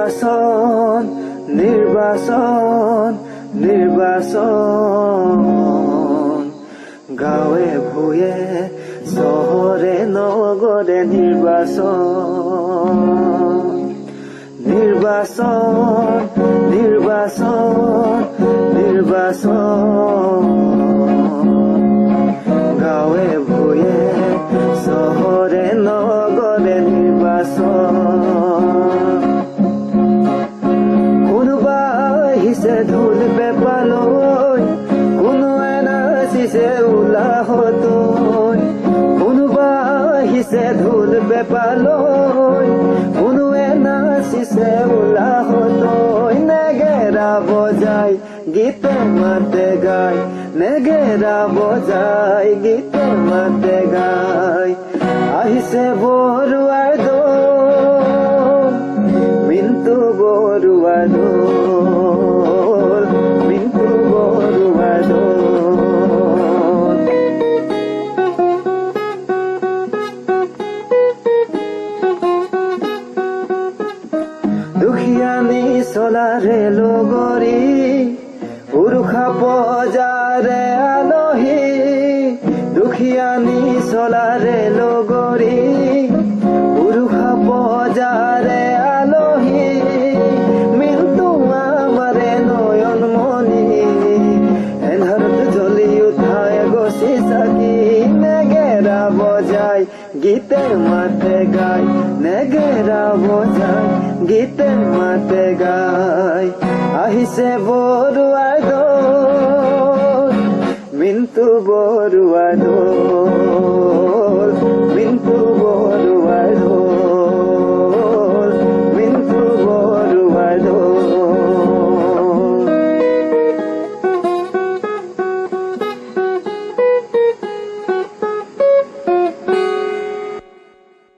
নিৰ্বাচন নিৰ্বাচন নিৰ্বাচন গাঁৱে ভূঞে শহৰে নগৰে নিৰ্বাচন নিৰ্বাচন নিৰ্বাচন নিৰ্বাচন গাঁৱে ভূঞে শহৰে নগৰে নিৰ্বাচন কোনোবা আহিছে ঢোল পেঁপালৈ কোনোৱে নাচিছে উলাহলৈ কোনোবা আহিছে ঢোল পেঁপালৈ কোনোৱে নাচিছে উলাহলৈ নেগেৰা বজাই গীতে মাতে গায় নেগেৰা বজাই গীতে মাতে গায় আহিছে বৰুৱাৰ দল মিন্টু বৰুৱাৰ দল মিন্টু বৰুৱাৰ দল দুখিয়ানি চলাৰে লগৰী উৰুষা বজাৰে আলহী দুখিয়ানি চলাৰে লগৰী উৰুষা বজাৰে আলহী মিন্টু আমাৰে নয়নমণি এন্ধাৰত জ্বলি উঠাই গছি চাকি নেগেৰা বজাই গীতে মাতে গায় নেগেৰা বজাই গীতে মাতে গায় আহিছে বৰুৱাৰ দল মিন্টু বৰুৱাৰ দল